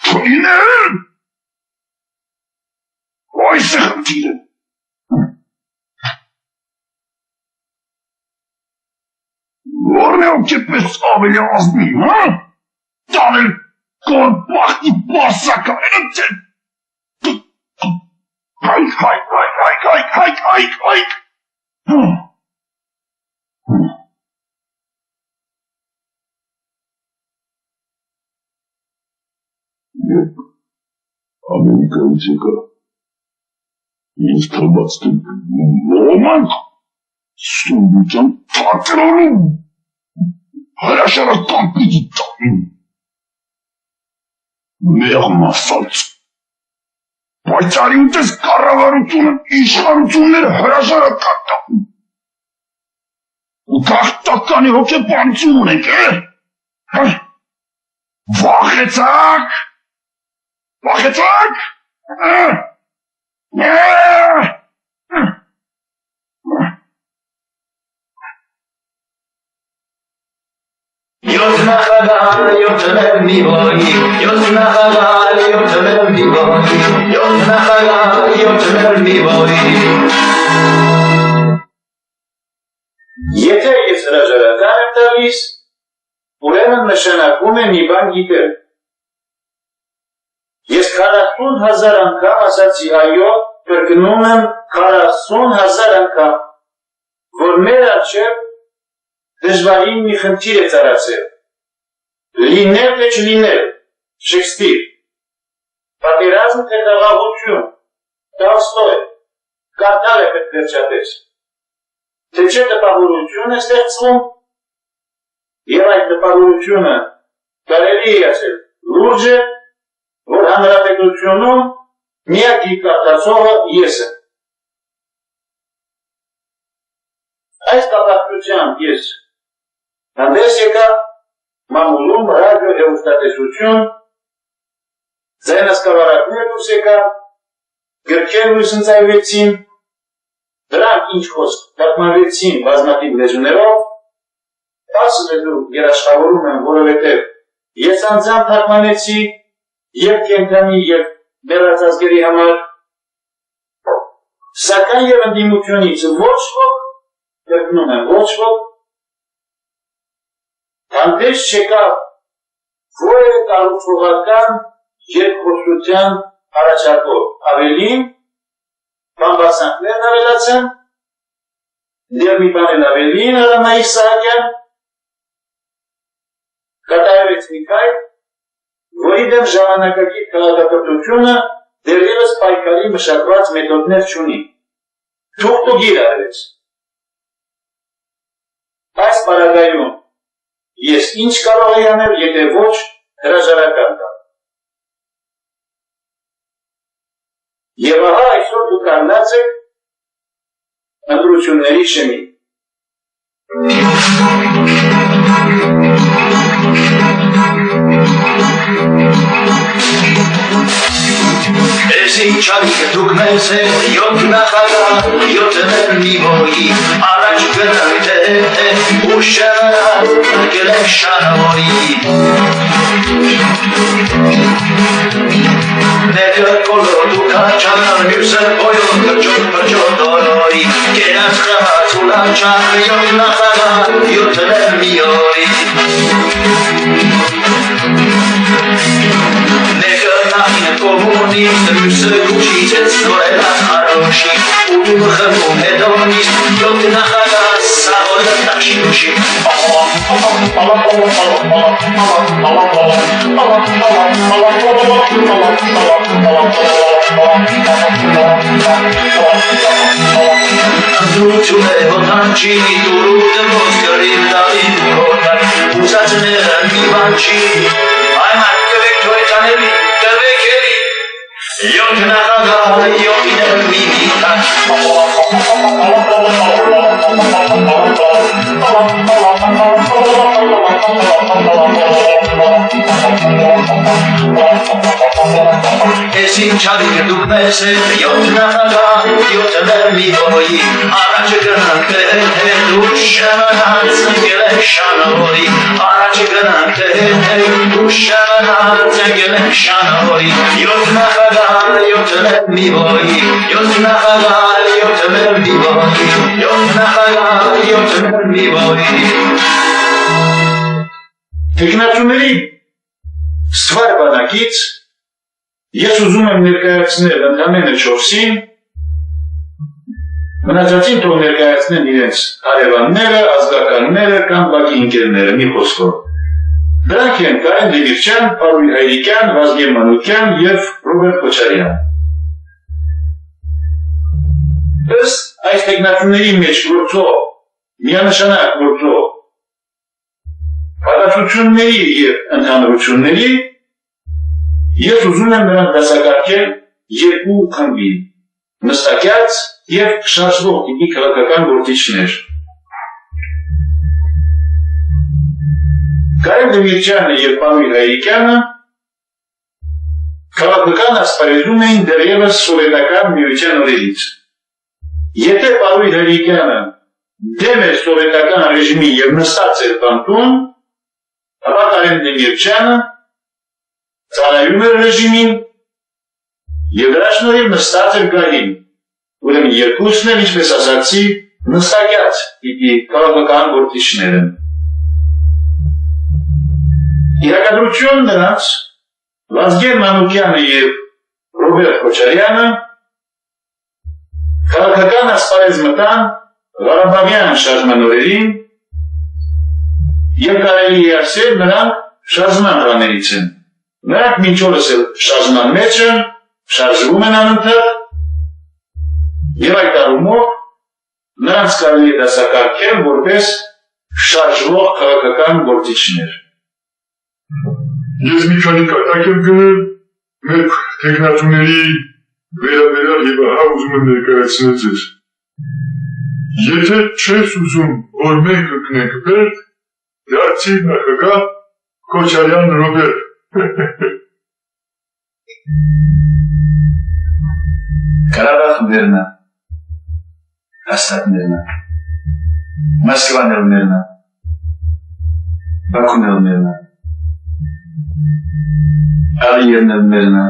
Թույներ, այս է խնդիրը։ Որն է օգեպես ավելի ազնի, հա? Տանել կորպախի պասակարերը ձեն։ Հայք։ Եկ Ամերիկայից եկա, ինձ թվացտին ոմանք սուրբության թատրոնում հրաշարական պիտի տանին, մեղմասած, բայց արի ուտես կառավարությունը իշխանությունները հրաշարական տանում, ու գաղթականի հոգեբանություն ունենք, վախեցաք, Եթե ես հրաժարական եմ տալիս, ուրեմն նշանակում է մի բան գիտել։ Ես 40,000 անգամ ասացի այո, կրկնում եմ 40,000 անգամ, որ մեր առջև դժվարին մի խնդիր է ծառացել։ Լինել թե չլինել, Շեքսպիր, պատերազմ թե դաղավություն, Տոլստոյ, կարդալ է պետք վերջապես, թե չէ տպավորություն է ստեղծվում, և այդ տպավորությունը կարելի է ասել լուրջ է, որ հանրապետությունում միակ գիտակցողը ես եմ։ Այս կապակցությամբ ես հանդես եկա մամուլում ռադիո հեռուստատեսություն, ձայնասկավառակներ դուրս եկա, գրքեր լուսնցայվեցին, դրանք ինչ խոսք թարգմանվեցին բազմաթիվ լեզուներով, 10 լեզու երաշխավորում եմ, որովհետև ես անձամբ թարգմանեցի և կենդանի և բեռած ազգերի համար, սակայն և ընդդիմությունից ոչ ոք, կրկնում եմ ոչ ոք, հանդես չեկավ որևէ կառուցողական երկխոսության առաջարկով, ավելին բամբասանքներն ավելացան, դեռ մի բան էլ ավելին Արամայի Սահակյան կատարվեց մի քայլ, որի դեմ ժամանակակից քաղաքականությունը դեռևս պայքարի մշակված մեթոդներ չունի։ Թուղթուգիր արվեց։ Այս պարագայում ես ինչ կարող եմ անել, եթե ոչ հրաժարական տամ։ Եվ ահա այսօր դուք կանգնած եք ընտրությունների շեմին։ Ես ինչ արիք դուք մեզ է, յոթ նախագահ, յոթներ մի որի, առաջ գնանք թե ու շանալ, գելեք շանավորի։ Ներյը կոլո դուք աչանալ, մյուսը բոյոն կրջոտ օրորի, կերած խղած ու լանչան, յոթ նախագահ, յոթներ մի որի։ Կոմունիստ, մյուսը գուչից է ծորելած հարոշի, ու խմում հետոնիստ, յոթ նախագահ սաղորը տաշիուշի։ Ընդրություն է հոթանչի, դուրուտը ոնց կրիվ դավին հոտար, ուսացները մի բանչի, այման կվեք թոյտաների, կվեք էլի, յոթ նախագահ, յոթիներ մի վիտան։ Ես ինչ արիք դուք մեզ է, յոթ նախագահ, յոթներ մի որի, առաջ գնանք թե դուք շանանած, գելեք շանավորի, առաջ գնանք Uşağına zengin şanori Yotna kadar yotna mivoyi Yotna kadar yotna mivoyi Yotna kadar yotna mivoyi Տեխնատուների ստվար բանակից ես ուզում եմ ներկայացնել ընդամենը 4-ին, մնացածին թող ներկայացնեն իրենց հարևանները, ազգականները կամ բակի ընկերները, մի խոսքով։ Դրանք են Կարեն Դեմիրճյան, Պարույր Հայրիկյան, Վազգեն Մանուկյան և Ռոբերտ Քոչարյան։ Ըստ այս տեխնատուների մեջ գործող, միանշանակ գործող Պատասությունների և ընդհանրությունների ես ուզում եմ նրանք դասակարգել երկու խմբի, նստակյաց և շարժվող տիպի քաղաքական գործիչներ։ Կարեն Դեմիրճյանը և Պարույր Հայրիկյանը քաղաքական ասպարեզում էին դեռևս սովետական միության օրերից։ Եթե Պարույր Հայրիկյանը դեմ էր սովետական ռեժիմին և նստած էր բանտում, ապա Կարեն Դեմիրճյանը ծառայում էր ռեժիմին և դրա շնորհիվ նստած էր գահին, ուրեմն երկուսն էլ, ինչպես ասացի, նստակյաց տիպի քաղաքական գործիչներ են։ Իրակադրություն նրանց Վազգեն Մանուկյանը և Ռոբերտ Քոչարյանը քաղաքական ասպարեզ մտան Ղարաբաղյան շարժման օրերին և կարելի է ասել նրանք շարժման հրաներից են։ Նրանք մինչ օրս էլ շարժման մեջ են, շարժվում են անընդհատ և այդ առումով նրանց կարելի է դասակարգել որպես շարժվող քաղաքական գործիչներ։ Ես մի քանի կատակ եմ գնել մեր տեխնատուների վերաբերյալ և ահա ուզում եմ ներկայացնել ձեզ։ Եթե չես ուզում, որ մենք ընկնենք վեր, դարձիր նախագահ Քոչարյան Ռոբերտ։ Կարաբաղ մերնա, հաստատ մերնա, Մոսկվան էլ մերնա, Բաքուն էլ մերնա, Ալիևն էլ մերնա,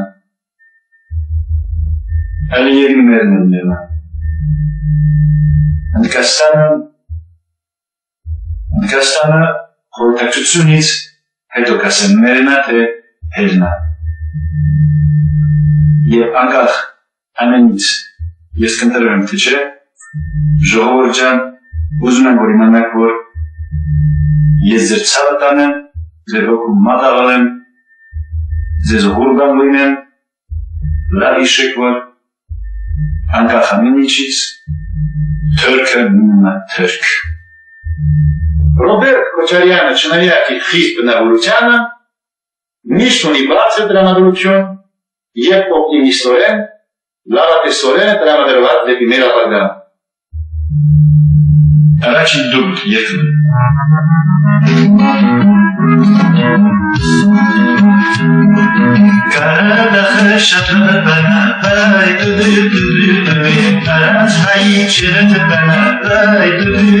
Ալիևն մերնա, Հնդկաստանը խորհրդակցությունից հետո կասեն մերնա թե հերնա։ Եվ անկախ ամենից ես կընտրեմ թե չէ, ժողովուրդ ջան, ուզում եմ որ իմանաք, որ ես ձեր ցավը տանեմ, ձեր հոգու մատաղալեմ, ձեզ հուրգան լինեմ, լավ հիշեք, որ անկախ ամեն ինչից Թուրքը մնում է թուրք։ Ռոբերտ Քոչարյանը չնայած իր խիստ բնավորությանը միշտ ունի բարձր տրամադրություն և օպտիմիստորեն, լավատեսորեն է տրամադրված դեպի մեր ապագա։ Առաջին դուք երկրում։ Կարադախը շատը բանա, այ դուդի, արած հայի չրըտ բանա, այ դուդի,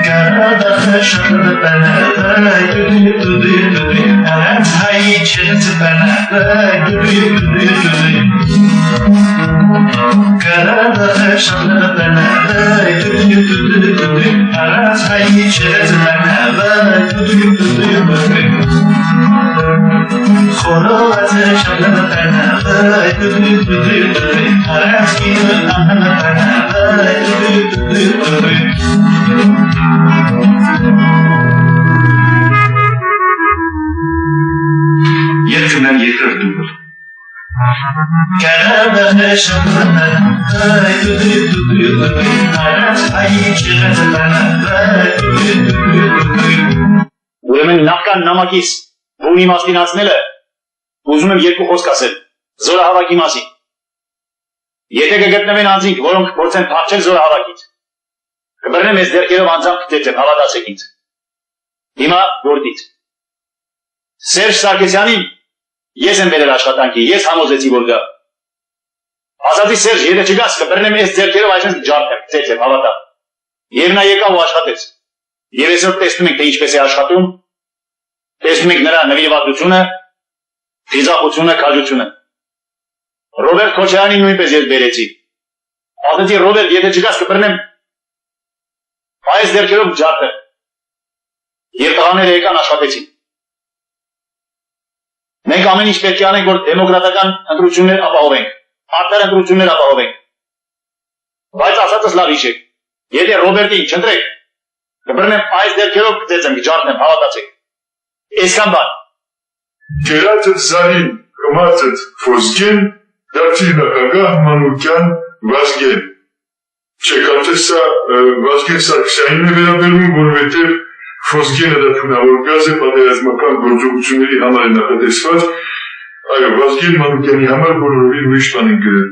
Կարադախը շատը բանա, այ դուդի, արած հայի չրըտ բանա, այ դուդի, Կարադախը շատը բանա, այ դուդի, արած հայի չրըտ բանա, այ դուդի, Խորոված է շալը բանա, այ դուդի, արած կինը անհանը բանա, այ դուդի, Երկրն են երկրորդ դուբլ։ Կարադախը շալը բանա, այ դուդի, արած հայի չրըտ բանա, այ դուդի, Ուրեմն նախքան նամակից բունի մաստինացնելը, ուզում եմ երկու խոսք ասել, զորահավաքի մասին։ Եթե կգտնվեն անձինք, որոնք փորձեն փախչել զորահավաքից, կբռնեմ ես ձեռքերով անձամբ կտեցեմ, հավատացեք ինձ։ Հիմա գործից։ Սերժ Սարգսյանին ես եմ բերել աշխատանքի, ես համոզեցի, որ գա։ Ասացի Սերժ, եթե չգաս, կբռնեմ ես ձեռքերով այսպես ջարդեմ, կտեցեմ, հավատա։ Եվ նա եկավ ու աշխատեց։ Եվ այսօր տեսնում ենք, թե ինչպես է աշխատում, տեսնում ենք նրա նվիրվածությունը, խիզախությունը, քաջությունը։ Ռոբերտ Քոչարյանին նույնպես ես բերեցի։ Ասեցի Ռոբերտ, եթե չգաս կբռնեմ այս դերքերով ջարդը։ Եվ տղաները եկան աշխատեցին։ Մենք ամեն ինչ պետք է անենք, որ դեմոկրատական ընտրություններ ապահովենք, արդար ընտրություններ ապահովենք։ Բայց ասածս լավ իշեք, եթե Ռոբերտին չընտրեք, կբռնեմ այս դերքերով կծեցեմ, կջարդեմ, հավատացեք։ Այսքան բան։ Գերացդ Զարին, կմացդ Ֆոսգեն, դարձի նախագահ Մանուկյան Վազգեն։ Չեկարդես սա Վազգեն Սարգսյանին է վերաբերում, որովհետև Ֆոսգենը դա թունավոր գազ է պատերազմական գործողությունների համար է նախատեսված, այո, Վազգեն Մանուկյանի համար բոլորովին ուրիշ բան են գրել։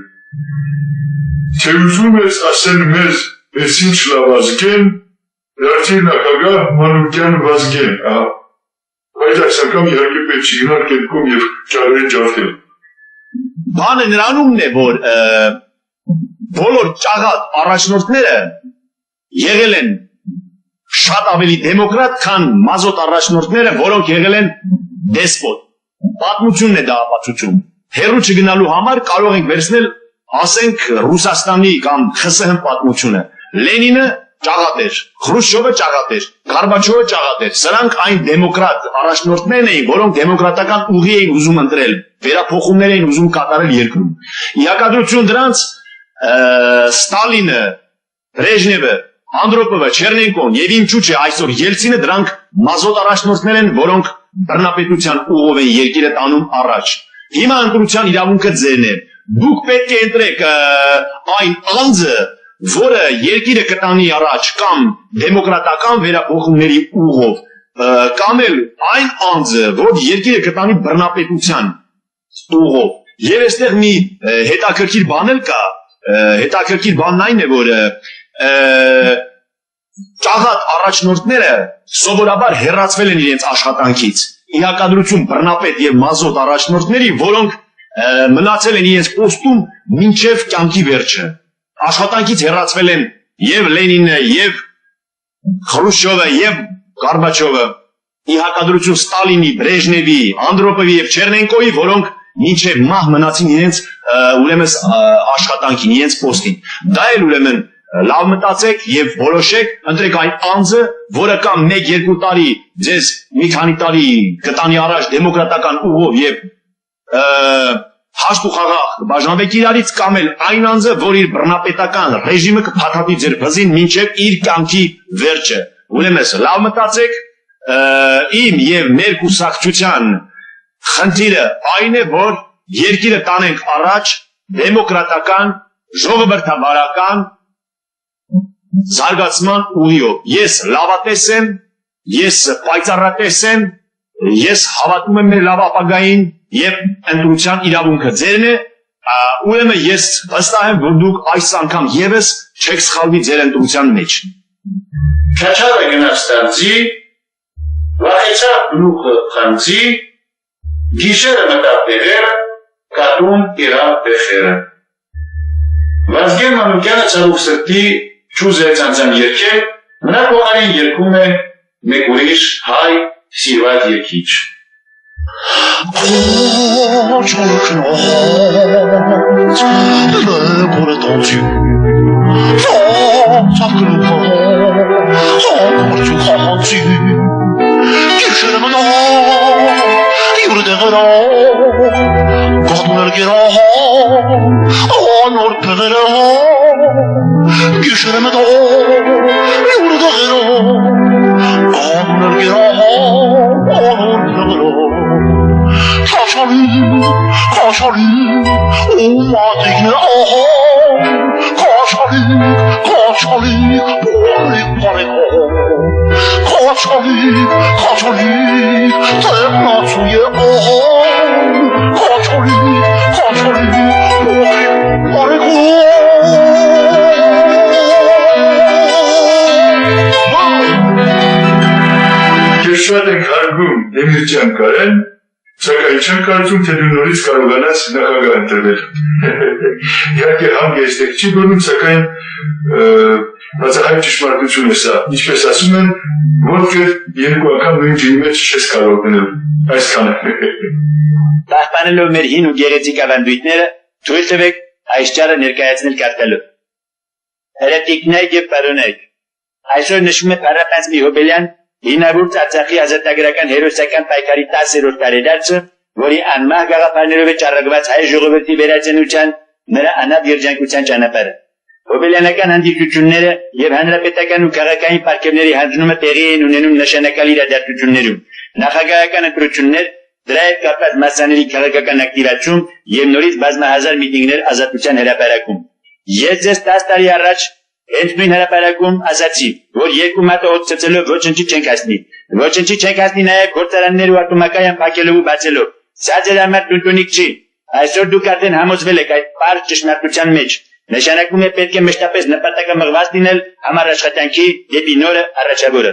Թե ուզում ես ասել մեզ, ես ինչ լավ Վազգեն, դարձի նախագահ Մանուկյան Վազգեն, ահա։ Բայց այս անգամ իհարկե պետք չի գնալ կենքում և ճարերը ջարդել։ Բանը նրանումն է, որ բոլոր ճաղատ առաջնորդները եղել են շատ ավելի դեմոկրատ, քան մազոտ առաջնորդները, որոնք եղել են դեսպոտ։ Պատմությունն է դա ապացուցում։ Հեռու չգնալու համար կարող ենք վերցնել, ասենք, Ռուսաստանի կամ ԽՍՀՄ պատմությունը։ Լենինը ճաղատ էր, Խրուշչովը ճաղատ էր, Գորբաչովը ճաղատ էր։ Սրանք այն դեմոկրատ առաջնորդներն էին, որոնք դեմոկրատական ուղի էին ուզում ընտրել, վերափոխումներ էին ուզում կատարել երկրում։ Իհակադրություն դրանց Ստալինը, Բրեժնևը, Անդրոպովը, Չեռնենկոն եւ ինչու՞ չէ այսօր Ելցինը դրանք մազոտ առաջնորդներ են, որոնք բռնապետության ուղով են երկիրը տանում առաջ։ Հիմա ընտրության իրավունքը ձերն է։ Դուք պետք է ընտրեք այն անձը, որը երկիրը կտանի առաջ կամ դեմոկրատական վերափոխումների ուղով, կամ էլ այն անձը, որ երկիրը կտանի բռնապետության ուղով։ Եվ այստեղ մի հետաքրքիր բան էլ կա, հետաքրքիր բանն այն է, որ ճաղատ առաջնորդները սովորաբար հեռացվել են իրենց աշխատանքից։ Իհակադրություն բռնապետ եւ մազոտ առաջնորդների, որոնք մնացել են իրենց պոստում մինչև կյանքի վերջը։ Աշխատանքից հեռացվել են եւ Լենինը, եւ Խրուշչովը, եւ Գորբաչովը, իհակադրություն Ստալինի, Բրեժնևի, Անդրոպովի եւ Չեռնենկոյի, որոնք մինչև մահ մնացին իրենց ուրեմն աշխատանքին, իրենց պոստին։ Դա էլ ուրեմն լավ մտածեք եւ որոշեք, ընտրեք այն անձը, որը կամ 1-2 տարի ձեզ մի քանի տարի կտանի առաջ դեմոկրատական ուղով եւ հաշտ ու խաղաղ բաժանվեք իրարից, կամ էլ այն անձը, որ իր բռնապետական ռեժիմը կփաթաթի ձեր բզին մինչև իր կյանքի վերջը։ Ուրեմն լավ մտածեք, իմ եւ մեր կուսակցության խնդիրը այն է, որ երկիրը տանենք առաջ դեմոկրատական, ժողովրդավարական զարգացման ուղիով։ Ես լավատես եմ, ես պայծառատես եմ, ես հավատում եմ մեր լավ ապագային եւ ընտրության իրավունքը ձերն է, ուրեմն ես վստահ եմ, որ դուք այս անգամ եւս չեք սխալվի ձեր ընտրության մեջ։ Չաչարը գնաց տանձի, վախեցավ գլուխը խանձի, գիշերը մտավ տեղերը, կատուն իրավ բեխերը։ Վազգեն Մանուկյանը ցավոք սրտի չուզեց անձան երկել, նրա կողքին երգում է մեկ ուրիշ հայ սիրված երգիչ։ Շատ ենք հարգում Էմիլ ջան Կարեն, Սակայն չեմ կարծում, թե դու նորից կարողանաս նախագահ ընտրվել։ Իհարկե հանգիստ չի բնում, սակայն բացահայտ ճշմարտություն է սա։ Ինչպես ասում են, ոտքը երկու անգամ նույն ջրի մեջ չես կարող մնել։ Այսքանը։ Պահպանելով մեր հին ու գեղեցիկ ավանդույթները, թույլ տվեք այս ճառը ներկայացնել կարդալով։ Հրետիկներ եւ պարոններ, այսօր նշվում է Փարապանցմի Հոբելյան հինավուրց Արցախի ազատագրական հերոսական պայքարի 10-րդ տարեդարձը, որի անմահ գաղափարներով է ճառագված հայ ժողովրդի վերածնության նրա անհատ երջանկության ճանապարհը։ Հոբելյանական հանդիպությունները եւ հանրապետական ու քաղաքային պարգևների հանձնումը տեղի են ունենում նշանակալի իրադարձություններում։ Նախագահական ընտրություններ, դրա հետ կապված մասսաների քաղաքական ակտիվացում եւ նորից բազմահազար միտինգներ ազատության հրապարակում։ Ես ձեզ 10 տարի առաջ հենց նույն հրապարակում ասացի, որ երկու մատը օդ ծծելով ոչնչի չենք հասնի։ Ոչնչի չենք հասնի նաեւ գործարաններ ու ատոմակայան փակելով ու բացելով։ Սա ձեր համար տունտունիկ չի։ Այսօր դուք արդեն համոզվել եք այդ պարզ ճշմարտության մեջ։ Նշանակում է պետք է մշտապես նպատակամղված լինել համար աշխատանքի դեպի նորը առաջավորը։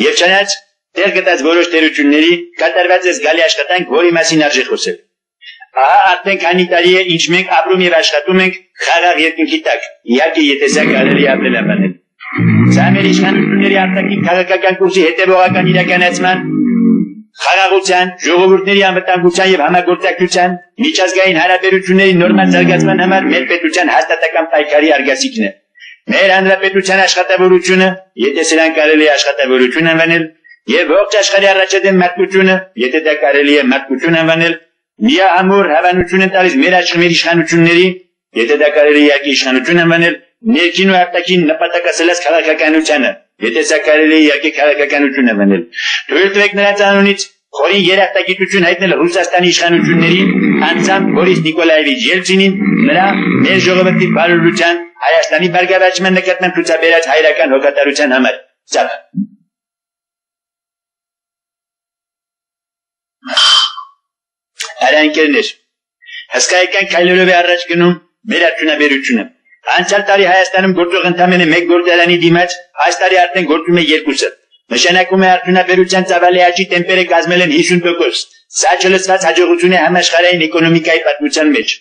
Եվ չնայած դեր գտած որոշ տերությունների կատարված է զգալի աշխատանք, որի մասին արժե խոսել։ Ահա արդեն քանի տարի է ինչ մենք ապրում եւ աշխատում ենք խաղաղ երկնքի տակ։ Իհարկե եթե սա կարելի ապրել ամանել։ Սա մեր իշխանությունների արտաքին քաղաքական կուրսի հետևողական իրականացման, խաղաղության, ժողովուրդների անվտանգության եւ համագործակցության, միջազգային հարաբերությունների նորմալ զարգացման համար մեր պետության հաստատական պայքարի արգասիքն է։ Մեր հանրապետության աշխատավորությունը, եթե սրան կարելի է աշխատավորություն անվանել, եւ ողջ աշխարհի առաջադեմ մարդկությունը, եթե դա կարելի է մարդկություն անվանել, միահամուռ հավանություն են տալիս մեր աշխարհի իշխանությունների, եթե դա կարելի է իշխանություն անվանել, ներքին ու արտաքին նպատակասլաց քաղաքականությանը, եթե սա կարելի է քաղաքականություն անվանել։ Թույլ տվեք նրանց անունից խորին երախտագիտություն հայտնել Ռուսաստանի իշխանություններին, անձամբ Բորիս Նիկոլաևիչ Ելցինին, նրա մեր ժողովրդի բարօրության, Հայաստանի բարգավաճման նկատմամբ ցուցաբերած հայրական հոգատարության համար։ Ծափ։ Արանքերներ, հսկայական քայլերով է առաջ գնում մեր արդյունաբերությունը։ Անցյալ տարի Հայաստանում գործող ընդամենը 1 գործարանի դիմաց այս տարի արդեն գործում է 2-ը։ Նշանակում է արդյունաբերության ծավալի աճի տեմպերը կազմել են 50%։ Սա չլսված հաջողություն է համաշխարհային էկոնոմիկայի պատմության մեջ։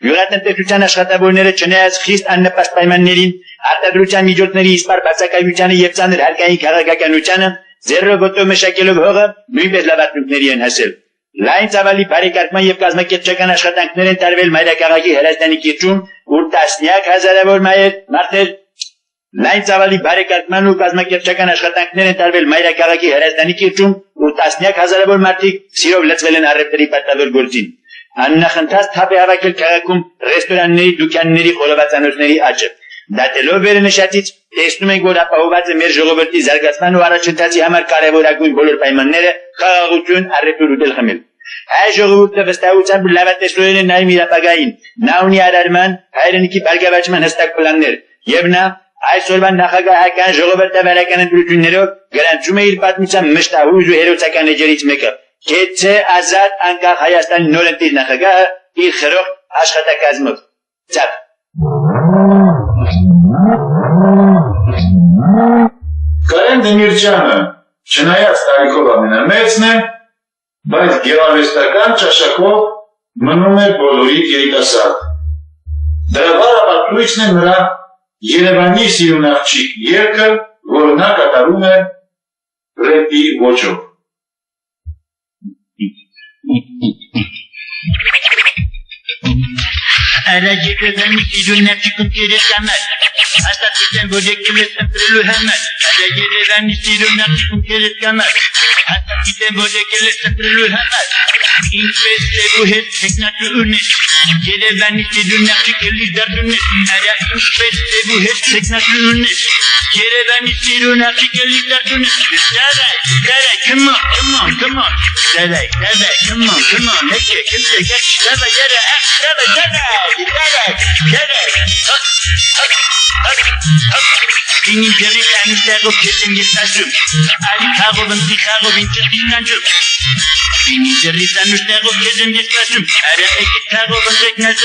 Գյուղատնտեսության աշխատավորները չնայած խիստ աննպաստ պայմաններին, արտադրության միջոցների իսպառ բացակայությանը եւ ծանր հարկային քաղաքականությանը, ձեռով ոտով մշակելով հողը նույնպես լավատունքների են հասել։ Լայն ծավալի բարեկարգման եւ կազմակերպչական աշխատանքներ են տարվել Մայրաքաղաքի Հրազդանի կիրճում, ուր տասնյակ հազարավոր մարդեր լայն ծավալի բարեկարգման ու կազմակերպչական աշխատանքներ են տարվել Մայրաքաղաքի Հրազդանի կիրճում, ուր տասնյակ հազարավոր մարդիկ սիրով լծվել են առևտրի պատվավոր գործին։ Աննախընթաց թափ է հավաքել քաղաքում ռեստորանների, դուքանների, խորովածանոցների աճը։ Դատելով վերնշածից տեսնում ենք, որ ապահոված է մեր ժողովրդի զարգացման ու առաջընթացի համար կարևորագույն բոլոր պայմանները խաղաղություն, առևտուր ու դելխմել։ Հայ ժողովուրդը վստահությամբ լավատեսորեն է նայում իր ապագային։ Նա ունի արարման, հայրենիքի բարգավաճման հստակ պլաններ, եւ նա այսօրվա նախագահական ժողովրդավարական ընտրություններով գրանցում է իր պատմության մշտահույզ ու հերոսական էջերից մեկը։ Գեցե ազատ անկախ Հայաստանի նորընտիր նախագահը իր խրոխտ աշխատակազմով։ Ծափ։ Կարեն Դեմիրճյանը, չնայած տարիքով ամենամեծն է, բայց գեղարվեստական ճաշակով մնում է բոլորի երիտասարդ։ Դրա վառապատույցն է նրա Երևանի սիրունաղջիկ երգը, որ նա կատարում է ռեպի ոճով։ Aracıklarını sürünler çıkıp gerekemez. Hastasıyken böcekleri öpürülü hemen. Aracıklarını sürünler çıkıp gerekemez. Hastasıyken böcekleri öpürülü hemen. İnkbeste bu hep teknatı ürünü. Kereveni sürünler çıkıp derdünü. İnkbeste bu hep teknatı ürünü. Kereveni sürünler çıkıp derdünü. Dere, come on. Dere, come on. Neke, kimse geç. Dere. Benim perişanlıklar o kesin yetmezdim. Ali Karov'un çıktıklandım. Benim perişanlıklar o kesin yetmezdim. Ara eki Karov'un çıktıklandım.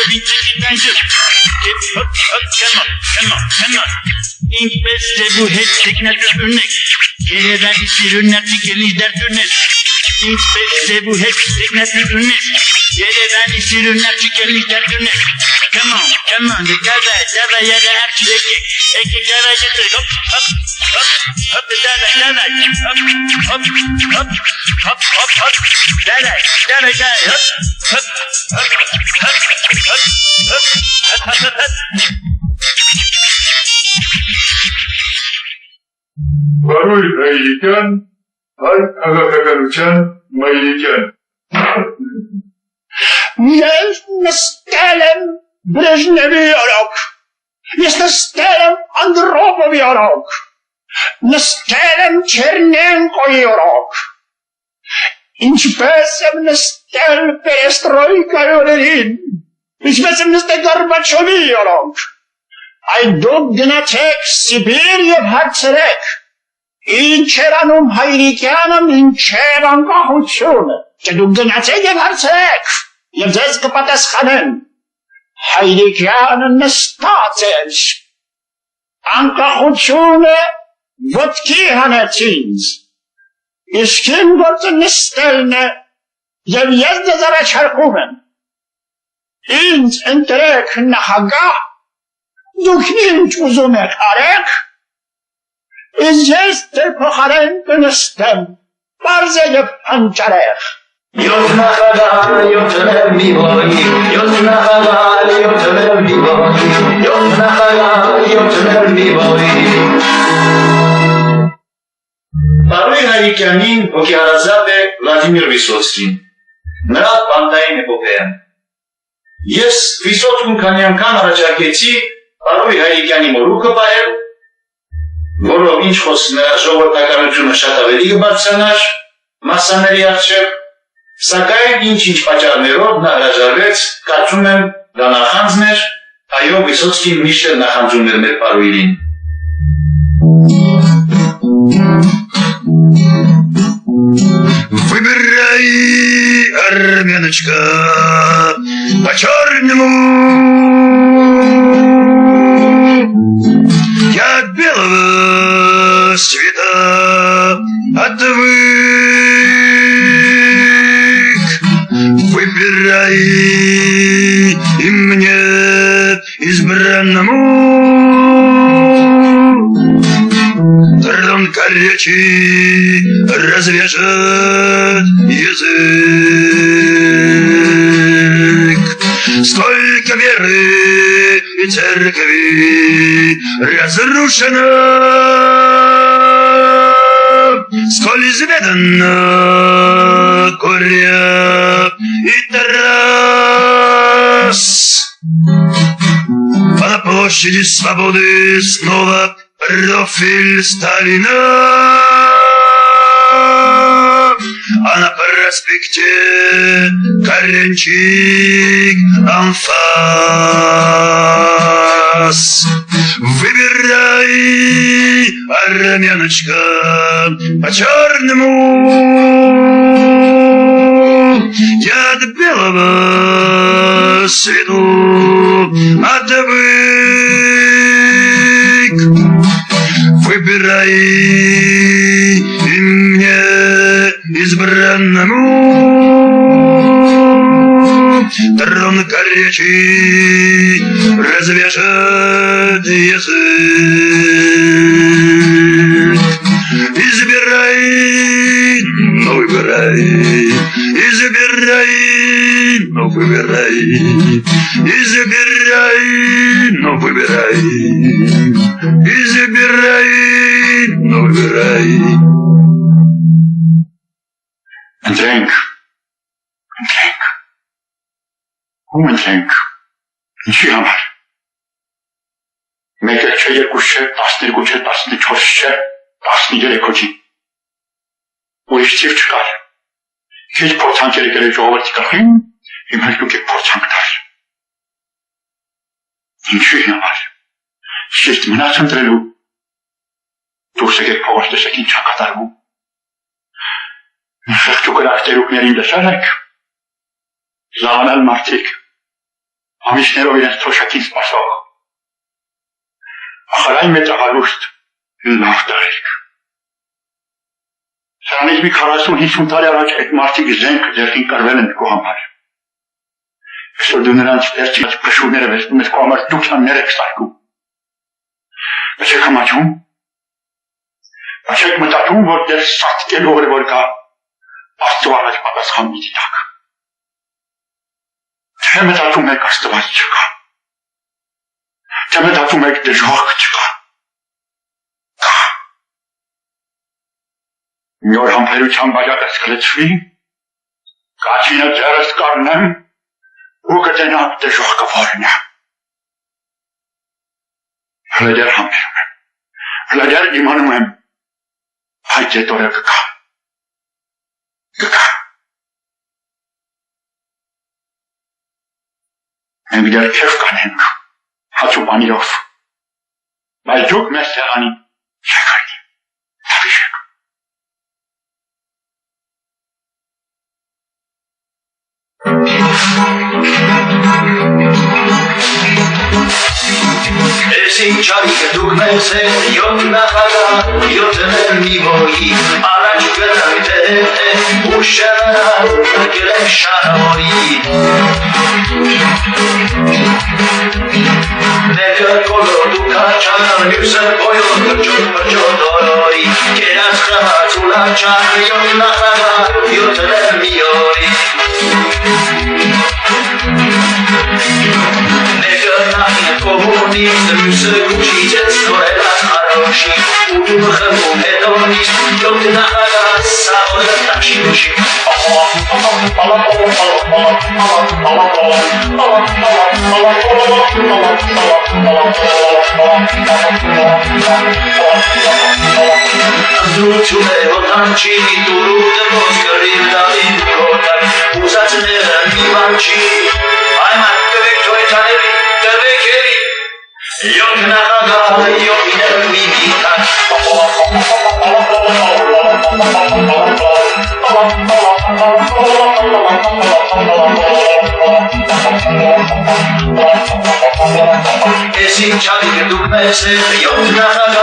Come on. İlk beste bu hep teknatı örnek. Kereveni sürünler çıkeli dert örnek. Ինչպես ձև ու հետ տեխնատուրներ Երևանի սիրուններ չկերնի դարդուրներ Come on, давай, я рэпчик Эки, давай, хоп, давай, Բարույր հայրիկյան, այդ աղակականության մայրիկյան։ Ես նստել եմ Բրեժնևի օրոք, ես նստել եմ Անդրոպովի օրոք, նստել եմ Չերնենկոյի օրոք, ինչպես եմ նստել Պերեստրոյկայի օրերին, ինչպես եմ նստել Գորբաչովի օրոք, այդ դուք գնացեք Սիբիր և հարցրեք, ինչ էր անում հայրիկյանն ինչև անկախությունը, че դուք գնացեք և հարցրեք, և ձեզ կպատասխանեն, հայրիկյանը նստած էր, անկախությունը ոտքի հանեց ինձ, իսկ իմ գործը նստելն է, և ես ձեզ առաջարկում եմ, ինձ ընտրեք նախագահ, դուք ինչ ուզում եք արեք, իսկ ես ձեր փոխարեն կնստեմ, պարզ է և անճարեղ։ Յոթ նախագահ, յոթ լեռնի բոյ, յոթ նախագահ, յոթ լեռնի բոյ, յոթ նախագահ, յոթ լեռնի բոյ։ Բարոյ Հարիկյանին հոգեհարազատ է Վլադիմիր Վիսոցկին, նրա բանդային էպոպեան։ Ես Վիսոցկուն քանի անգամ առաջարկեցի Բարոյ Հարիկյանի մորուքը պահել, որով ինչ խոսք նրա ժողովրդականությունը շատ ավելի կբարձրանար մասսաների առջև, սակայն ինչ-ինչ պատճառներով նա հրաժարվեց, կարծում եմ դա նախանձն էր, այո Վիսոցկին միշտ էր նախանձում էր մեր Բարոյին։ Выбирай, армяночка, по-черному. Я от белого света отвык. Выбирай и мне избранному. Трон горячий развяжет язык. Сколько веры и церкви разрушено, сколь изведано горя и трасс. А на площади свободы снова профиль Сталина, а на проспекте коленчик анфас. Выбирай, армяночка, по-черному. Я от белого свету отвык. Выбирай и мне избранному трон горячий развяжет язык. Избирай, но выбирай, избирай, но выбирай, избирай, но выбирай, избирай, но выбирай. Ընտրենք, ում ընտրենք, ինչի համար, մեկ չէ, երկու չէ, 12 չէ, 14 չէ, 13 հոգի, ուրիշ թիվ չկար, քիչ փորձանք եկել է ժողովրդի գլխին, հիմա դուք եք փորձանք տալ, ինչի համար, շիշտ մնաց ընտրելու, դուրս եկեք փողոց տեսեք ինչ ա կատարվում, Շղճուկրակ տերուկներին դշարեք, զավանալ մարդիկ, ամիշներով իրենց թոշակին սպասող, ախարային մեծ աղալուստ լավ տարեք, Սրանից մի 40-50 տարի առաջ այդ մարդիկ զենք ձեռքին կրվել են քո համար։ Այսօր դու նրանց վերջին փշուները վերցնում ես քո համար դուք յաններ եք սարքում։ Եք համաչում։ Եք մտածում, որ դեռ սատկելու որ կա Աստծո առաջ պատասխան մի դիտակ։ Թե մտածում եք Աստված չկա։ Թե մտածում եք դժոխք չկա։ Նոր համբերության բաժակը սկլեցվի, կաչինը ձերս կարնեմ, ու կտենակ դժոխքը որն է։ Հլեդեր համբերում եմ, հլեդեր իմանում եմ, այդ այդ օրը կկա։ Կկա։ Մենք դեր քեվ կանենք, հացուպանիրով, բայց դուք մեզ սեղանի չեկանի, թավիշեք։ Եսին չարիքը դուք մեզ է, յոտ նախագա, յոտներ մի բոյի, առաջ գնանք թե ու շանանալ, ըկել եմ շանավորի։ Ներկը կոլոր դուք հաչան, մյուսը բոյոտ պրջոտ օրորի, կերած խղաց ու լաչան, յոտ նախագա, յոտներ մի օրի։ Կոմունիստ մյուսը գուչիցեց նորելած հարոշի ու դու խմում հետոնիստ յոտ նախագաց սաղորը տաշի ուշի Անդրություն է հոթանչի դուրուդը ոնց կրիվ դալին հոտար ուզածները մի բանչի այման կվեք թոյթաների կվեք էլի յոտ նախագա յոտիներ մի դիտակ Եսին չարիքը դուք մեզ է յոտ նախագա